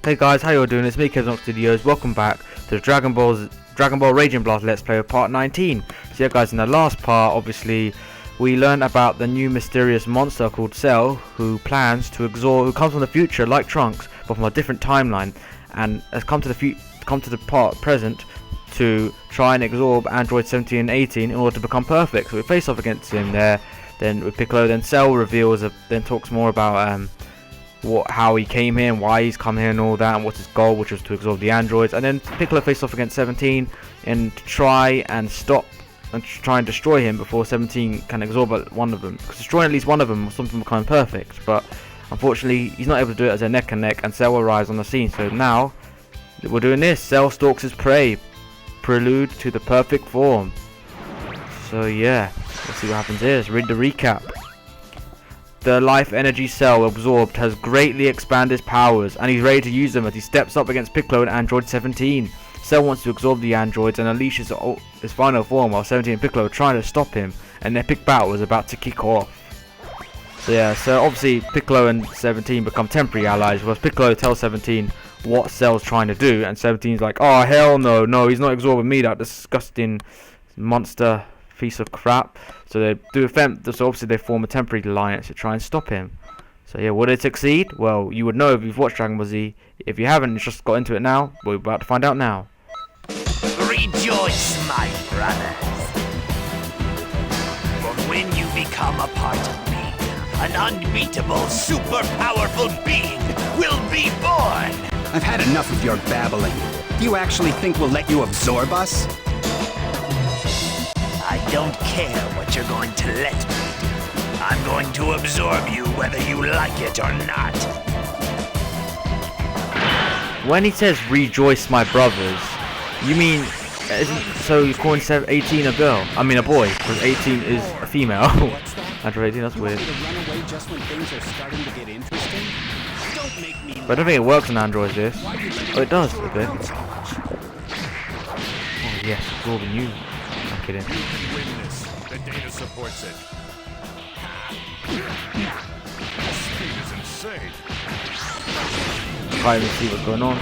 Hey guys, how you doing? It's me, Kevin Studios. Welcome back to the Dragon Ball Raging Blast Let's Play of Part 19. So yeah guys, in the last part, obviously, we learned about the new mysterious monster called Cell, who comes from the future like Trunks, but from a different timeline, and has come to the part present to try and absorb Android 17 and 18 in order to become perfect. So we face off against him there, then with Piccolo. Then Cell then talks more about how he came here and why he's come here and all that, and what's his goal, which was to absorb the androids. And then Piccolo faced off against 17 and try and destroy him before 17 can absorb one of them, because destroying at least one of them will something become perfect. But unfortunately he's not able to do it as a neck and neck, and Cell arrives on the scene. So now we're doing this. Cell stalks his prey, prelude to the perfect form. So yeah, let's see what happens here. Let's read the recap. The life energy Cell absorbed has greatly expanded his powers, and he's ready to use them as he steps up against Piccolo and Android 17. Cell wants to absorb the androids and unleash his final form, while 17 and Piccolo are trying to stop him. An epic battle is about to kick off. So yeah, so obviously Piccolo and 17 become temporary allies, whereas Piccolo tells 17 what Cell's trying to do, and 17's like, oh hell no, he's not absorbing me, that disgusting monster piece of crap. So they do so obviously they form a temporary alliance to try and stop him. So yeah, will they succeed? Well, you would know if you've watched Dragon Ball Z. If you haven't, just got into it now, we're about to find out now. Rejoice, my brothers, for when you become a part of me, an unbeatable, super powerful being will be born. I've had enough of your babbling. Do you actually think we'll let you absorb us? I don't care what you're going to let me do. I'm going to absorb you whether you like it or not. When he says rejoice my brothers, you mean, so you're calling 18 a girl? I mean a boy, because 18 is a female. Android 18, that's weird. But I don't think it works on androids this. Oh, it does a bit. Oh yes, absorbing you. I'm kidding. The data supports it. Speed is insane. Can't even see what's going on.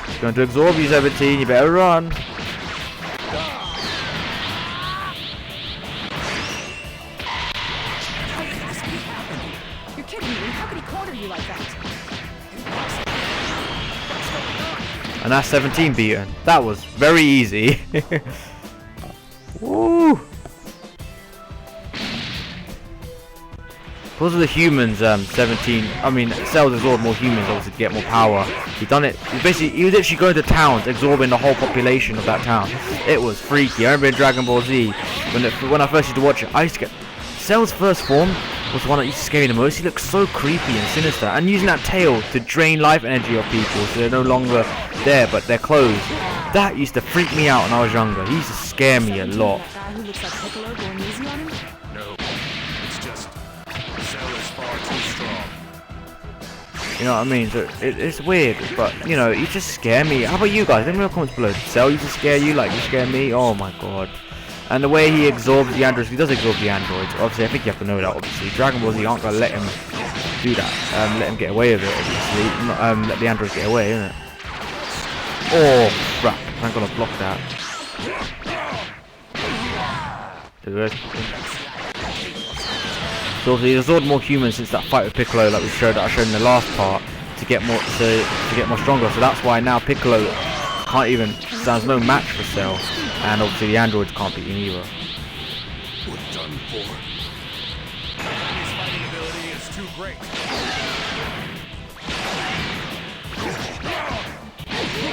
He's going to absorb you, 17. You better run. You're kidding me. How could he corner you like that? And that's 17 beaten. That was very easy. Woo! Because of the humans, 17. I mean, Cell's absorbed more humans, obviously, to get more power. He was literally going to towns, absorbing the whole population of that town. It was freaky. I remember in Dragon Ball Z, when I first used to watch it, I used to get Cell's first form was the one that used to scare me the most. He looked so creepy and sinister, and using that tail to drain life energy of people, so they're no longer there, but they're closed. That used to freak me out when I was younger. He used to scare me a lot. That guy who looks like Piccolo going easy on him? No, it's just Cell is far too strong. You know what I mean? So it's weird, but you know, you just scare me. How about you guys? Let me know in the comments below. Did Cell used to scare you like you scare me? Oh my god. And the way he absorbs the androids, he does absorb the androids. Obviously, I think you have to know that, obviously. Dragon Ball Z aren't going to let him do that. Let him get away with it, obviously. Not, let the androids get away, isn't it? Oh, crap. I'm going to block that. So obviously, he's absorbed more humans since that fight with Piccolo, like I showed in the last part, to get more stronger. So that's why now Piccolo can't even, there's no match for Cell. And obviously the androids can't beat him either. We're done for. His fighting ability is too great.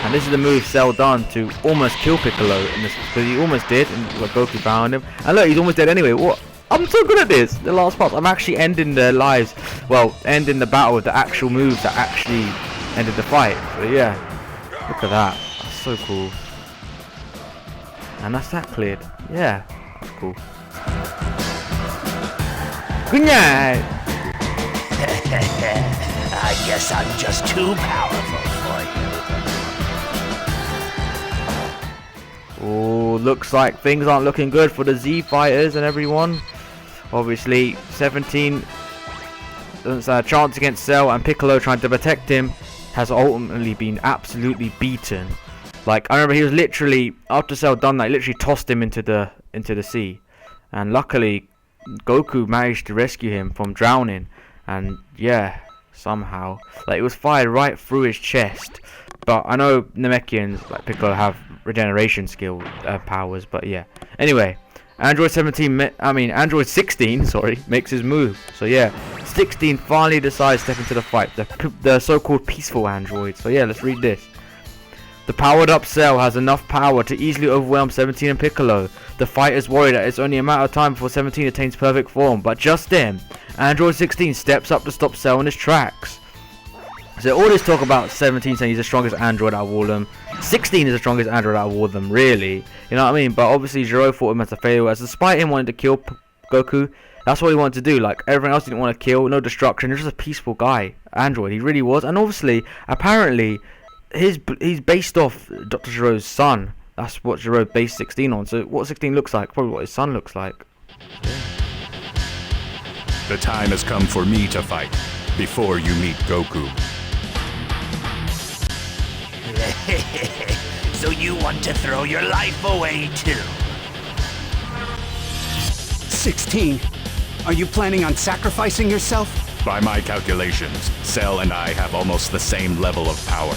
And this is the move Cell done to almost kill Piccolo in this, because he almost did, and Goku found him. And look, he's almost dead anyway. What? I'm so good at this. The last part, I'm actually ending their lives. Well, ending the battle with the actual moves that actually ended the fight. So yeah, look at that. That's so cool. And that's that cleared. Yeah, that's cool. Good night. I guess I'm just too powerful for you. Oh, looks like things aren't looking good for the Z fighters and everyone. Obviously, 17 doesn't stand a chance against Cell, and Piccolo trying to protect him has ultimately been absolutely beaten. Like, I remember he was literally, after Cell done that, he literally tossed him into the sea. And luckily, Goku managed to rescue him from drowning. And yeah, somehow. Like, it was fired right through his chest. But I know Namekians, like Piccolo, have regeneration skill powers, but yeah. Anyway, Android 16, sorry, makes his move. So yeah, 16 finally decides to step into the fight. The so-called peaceful android. So yeah, let's read this. The powered up Cell has enough power to easily overwhelm 17 and Piccolo. The fighters worry that it's only a matter of time before 17 attains perfect form, but just then, Android 16 steps up to stop Cell in his tracks. So all this talk about 17 saying he's the strongest android out of all of them. 16 is the strongest android out of all of them, really. You know what I mean? But obviously Zero thought him as a failure, as despite him wanting to kill Goku, that's what he wanted to do. Like, everyone else didn't want to kill, no destruction. He's just a peaceful guy, android. He really was. And obviously, apparently, he's based off Dr. Giro's son. That's what Giro based 16 on. So what 16 looks like, probably what his son looks like. The time has come for me to fight before you meet Goku. So you want to throw your life away too? 16. Are you planning on sacrificing yourself? By my calculations, Cell and I have almost the same level of power.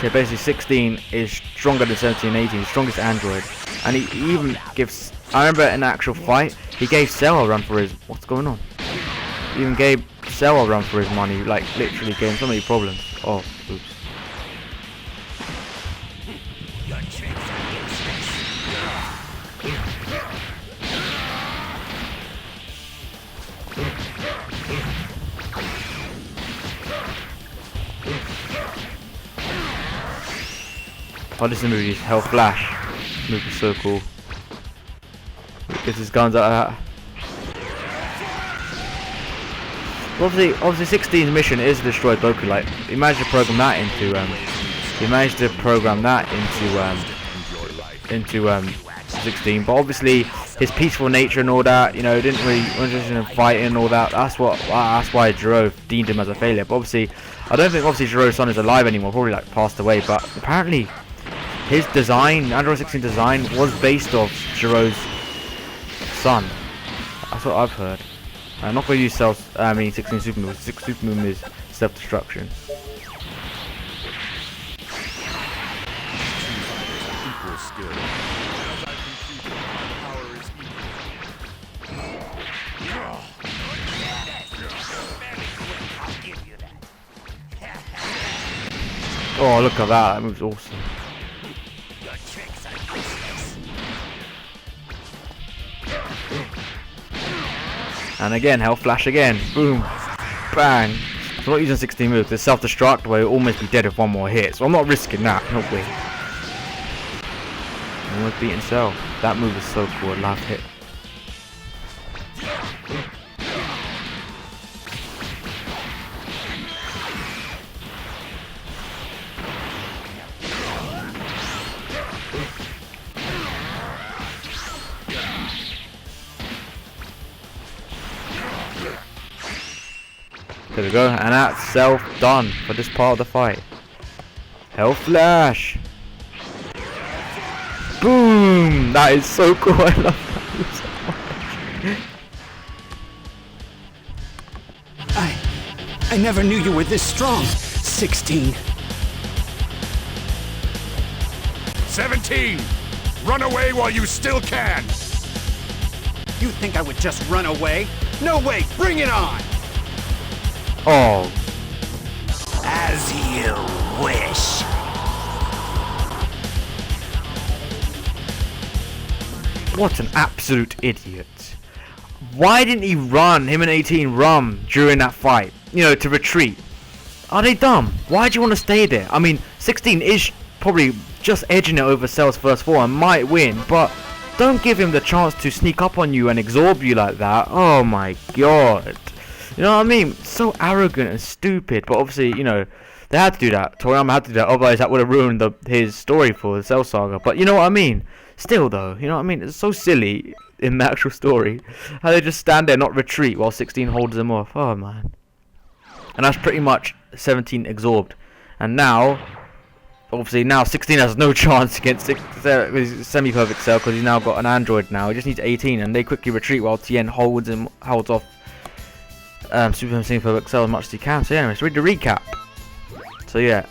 So basically 16 is stronger than 17 and 18, strongest android. And he even gives, I remember in the actual fight, he gave Cell a run for his, what's going on? He even gave Cell a run for his money, like literally gave him so many problems. Oh, oops. Oh, this is the movie, Hell Flash. This movie is so cool. Gets his guns out of that. Obviously 16's mission is to destroy Goku. Like, he managed to program that into 16. But obviously his peaceful nature and all that, you know, didn't really interested in fighting and all that. That's why Jiro deemed him as a failure. But obviously, I don't think Jiro's son is alive anymore. Probably like passed away. But apparently, his design, Android 16 design, was based off Jiro's son. That's what I've heard. I'm not going to use 16 super moves. 6 super move is self-destruction. Equal skill. As I can see, power is Oh, look at that. That move's awesome. And again, Hell Flash again. Boom. Bang. So I'm not using 16 moves. It's self-destruct where you'll almost be dead with one more hit. So I'm not risking that. No way. Almost beating Cell. That move is so cool. Last hit. There we go, and that's Cell done for this part of the fight. Hell Flash! Boom! That is so cool, I love that move so much. I never knew you were this strong, 16. 17! Run away while you still can! You think I would just run away? No way, bring it on! Oh. As you wish. What an absolute idiot. Why didn't he run, him and 18 run during that fight? You know, to retreat. Are they dumb? Why do you want to stay there? I mean, 16 is probably just edging it over Cell's first four and might win, but don't give him the chance to sneak up on you and absorb you like that. Oh my god. You know what I mean? So arrogant and stupid. But obviously, you know, they had to do that. Toriyama had to do that. Otherwise, that would have ruined his story for the Cell Saga. But you know what I mean? Still, though, you know what I mean? It's so silly. in the actual story. How they just stand there, not retreat, while 16 holds them off. Oh man. And that's pretty much 17 absorbed. And now, obviously now 16 has no chance against semi-perfect Cell because he's now got an android now. He just needs 18 and they quickly retreat while Tien holds off Super Semi-perfect Cell as much as he can. So yeah, let's read the recap. So yeah,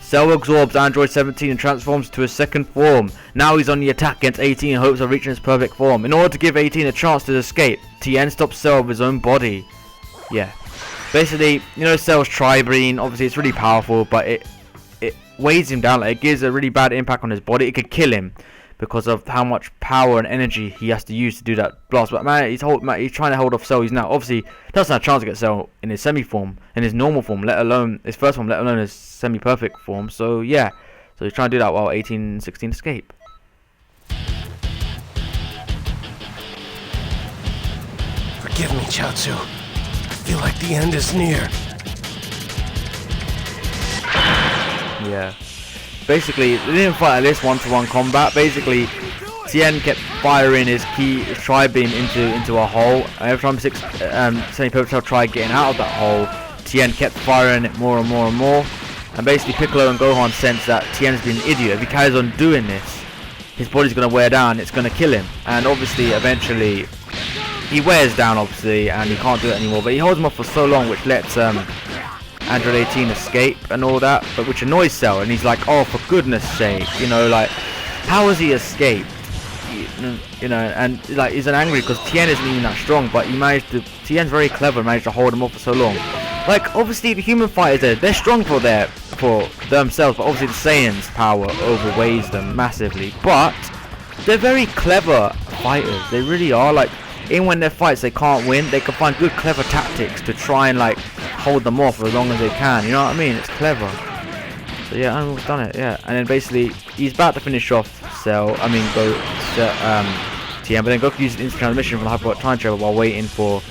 Cell absorbs Android 17 and transforms to his second form. Now he's on the attack against 18 in hopes of reaching his perfect form. In order to give 18 a chance to escape, Tien stops Cell with his own body. Yeah. Basically, you know, Cell's tri-brain, obviously it's really powerful, but it weighs him down. Like, it gives a really bad impact on his body. It could kill him because of how much power and energy he has to use to do that blast. But man, he's trying to hold off Cell. He's now obviously doesn't have a chance to get Cell in his semi-form, in his normal form, let alone his first form, let alone his semi-perfect form. So yeah, so he's trying to do that while 18 and 16 escape. Forgive me, Chaozu. I feel like the end is near. Yeah. Basically, they didn't fight at this one-to-one combat. Basically, Tien kept firing his tri-beam into a hole. And every time Semi-Perfect Cell tried getting out of that hole, Tien kept firing it more and more and more. And basically, Piccolo and Gohan sense that Tien's been an idiot. If he carries on doing this, his body's going to wear down. It's going to kill him. And obviously, eventually, he wears down, obviously, and he can't do it anymore. But he holds him off for so long, which lets Android 18 escape and all that, but which annoys Cell, and he's like, oh, for goodness sake, you know, like, how has he escaped? You know, and like, he's angry because Tien isn't even that strong, but Tien's very clever, managed to hold him off for so long. Like, obviously the human fighters, they're strong for themselves, but obviously the Saiyan's power overweighs them massively, but they're very clever fighters. They really are. Like, even when their fights they can't win, they can find good clever tactics to try and like hold them off as long as they can, you know what I mean? It's clever. So yeah, I've done it, yeah. And then basically he's about to finish off Tien, but then Goku uses instant transmission from the Hyperbolic time travel while waiting for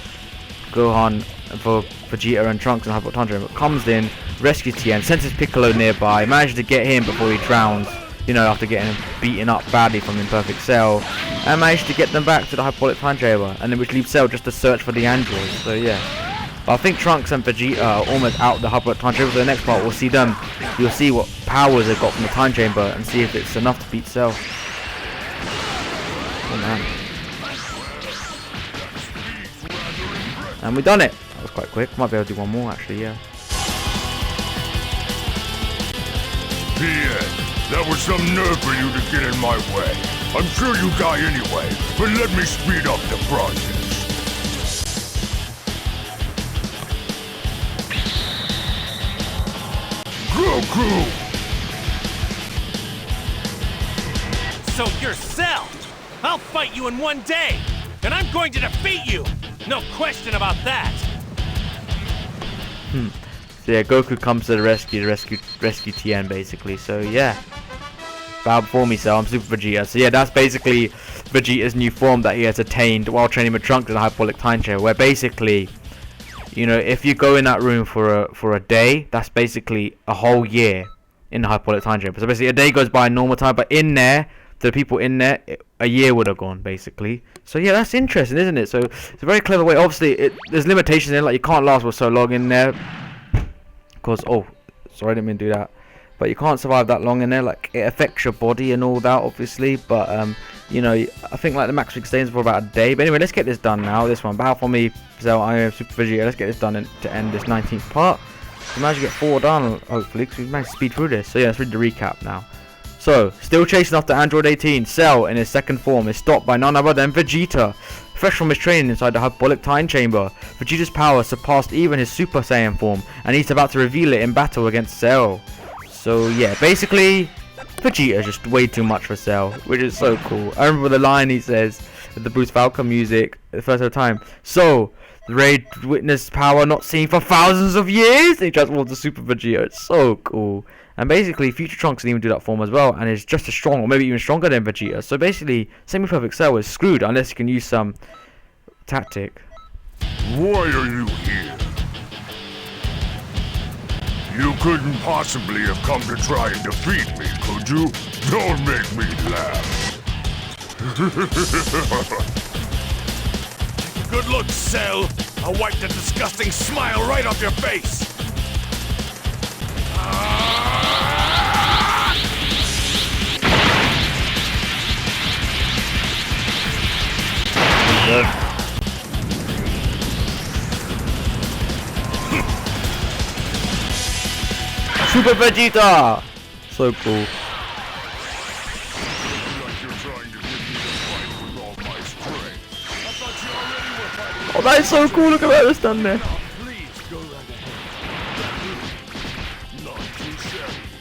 Gohan, for Vegeta and Trunks and Hyperbolic time travel. Comes in, rescues Tien, senses Piccolo nearby, manages to get him before he drowns, you know, after getting him beaten up badly from Imperfect Cell, and managed to get them back to the Hyperbolic time chamber, and then which leaves Cell just to search for the android. So yeah, but I think Trunks and Vegeta are almost out the Hyperbolic time chamber. So the next part we'll see them. You'll see what powers they've got from the time chamber and see if it's enough to beat Cell. Oh man! And we done it. That was quite quick. Might be able to do one more actually. Yeah. Tien, that was some nerve for you to get in my way. I'm sure you die anyway, but let me speed up the process. Goku! So you're Cell! I'll fight you in one day! And I'm going to defeat you! No question about that! So yeah, Goku comes to the rescue Tien basically. So yeah, bow before me, Cell. I'm Super Vegeta. So yeah, that's basically Vegeta's new form that he has attained while training with Trunks in the Hyperbolic time chamber. Where basically, you know, if you go in that room for a day, that's basically a whole year in the Hyperbolic time chamber. So basically, a day goes by in normal time, but in there, the people in there, a year would have gone basically. So yeah, that's interesting, isn't it? So it's a very clever way. Obviously, there's limitations in it, like you can't last for so long in there. Because, oh, sorry, I didn't mean to do that. But you can't survive that long in there. Like, it affects your body and all that, obviously. But, you know, I think, like, the max we can stay in for about a day. But anyway, let's get this done now. This one. Bow for me, Cell. I am Super Vegeta. Let's get this done to end this 19th part. We managed to get 4 done, hopefully, because we managed to speed through this. So, yeah, let's read the recap now. So, still chasing after Android 18, Cell, in his second form, is stopped by none other than Vegeta. Fresh from his training inside the Hyperbolic time chamber, Vegeta's power surpassed even his Super Saiyan form, and he's about to reveal it in battle against Cell. So yeah, basically, Vegeta is just way too much for Cell, which is so cool. I remember the line he says with the Bruce Falcon music the first time. So, the raid witnessed power not seen for thousands of years. He transforms to Super Vegeta. It's so cool. And basically, Future Trunks can even do that form as well, and is just as strong, or maybe even stronger than Vegeta. So basically, Semi-Perfect Cell is screwed unless you can use some tactic. Why are you here? You couldn't possibly have come to try and defeat me, could you? Don't make me laugh. Good look, Cell. I'll wipe that disgusting smile right off your face. Super Vegeta! So cool. Like you're trying to get me to fight with all my strength. I thought you already were fighting. Oh, that is so cool. Look at what it's done there. Please go right ahead. Not too shabby.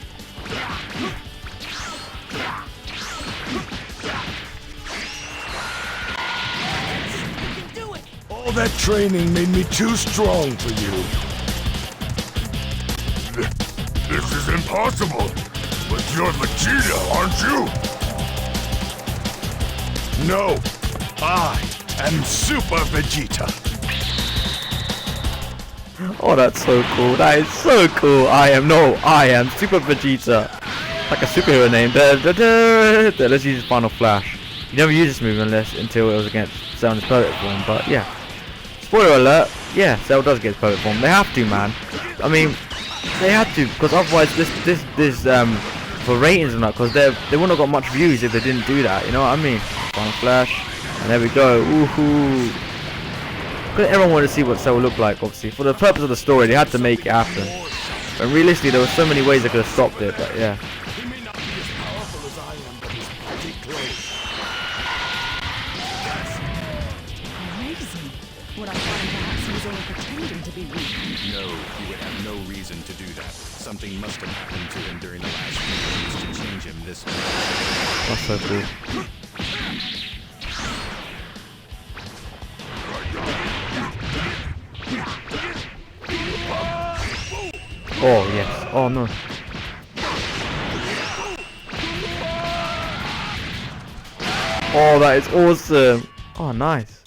All that training made me too strong for you. This is impossible. But you're Vegeta, aren't you? No. I am Super Vegeta. Oh, that's so cool. That is so cool. I am Super Vegeta. Like a superhero name. Let's use Final Flash. You never use this move until it was against Cell in his perfect form. But yeah. Spoiler alert. Yeah, Cell does get his perfect form. They have to, man. I mean, they had to, because otherwise this for ratings and that, because they wouldn't have got much views if they didn't do that. You know what I mean? Final Flash. And there we go. Woohoo. Because everyone wanted to see what Cell looked like, obviously. For the purpose of the story, they had to make it happen. And realistically, there were so many ways they could have stopped it, but yeah. He may not be as powerful as I am, but he's pretty close. Amazing. What I find perhaps he was only pretending to be weak. No, he would have no reason to do that. Something must have happened to him during the last few years to change him this way. That's so cool. Oh, yes. Oh, no. Oh, that is awesome. Oh, nice.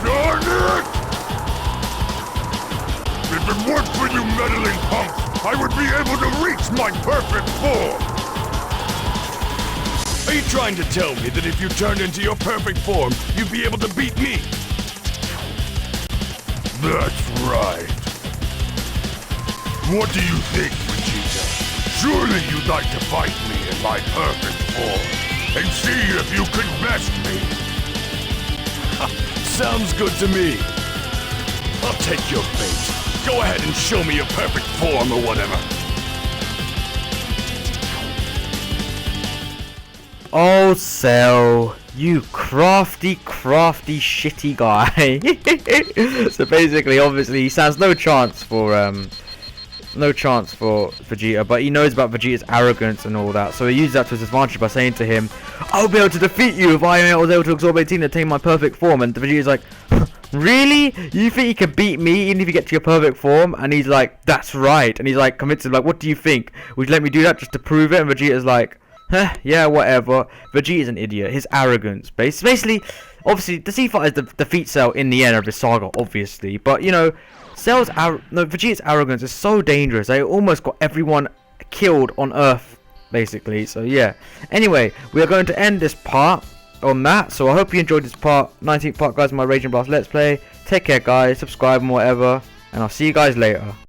Darn it! If it weren't for you meddling punks, I would be able to reach my perfect form! Are you trying to tell me that if you turned into your perfect form, you'd be able to beat me? That's right. What do you think, Vegeta? Surely you'd like to fight me in my perfect form and see if you could best me. Sounds good to me. I'll take your bait. Go ahead and show me your perfect form or whatever. Oh, Cell, you crafty, shitty guy. So basically, obviously, he stands no chance for Vegeta, but he knows about Vegeta's arrogance and all that, so he uses that to his advantage by saying to him, I'll be able to defeat you if I was able to absorb 18 and attain my perfect form. And Vegeta's like, really? You think you can beat me even if you get to your perfect form? And he's like, that's right. And he's like, convinced him, like, what do you think? Would you let me do that just to prove it? And Vegeta's like, yeah, whatever. Vegeta's an idiot. His arrogance, basically, obviously, the C Fighters defeat Cell in the end of this saga, obviously, but you know, Vegeta's arrogance is so dangerous. They almost got everyone killed on Earth, basically. So yeah. Anyway, we are going to end this part on that. So I hope you enjoyed this part, 19th part, guys, of my Raging Blast Let's Play. Take care, guys. Subscribe and whatever, and I'll see you guys later.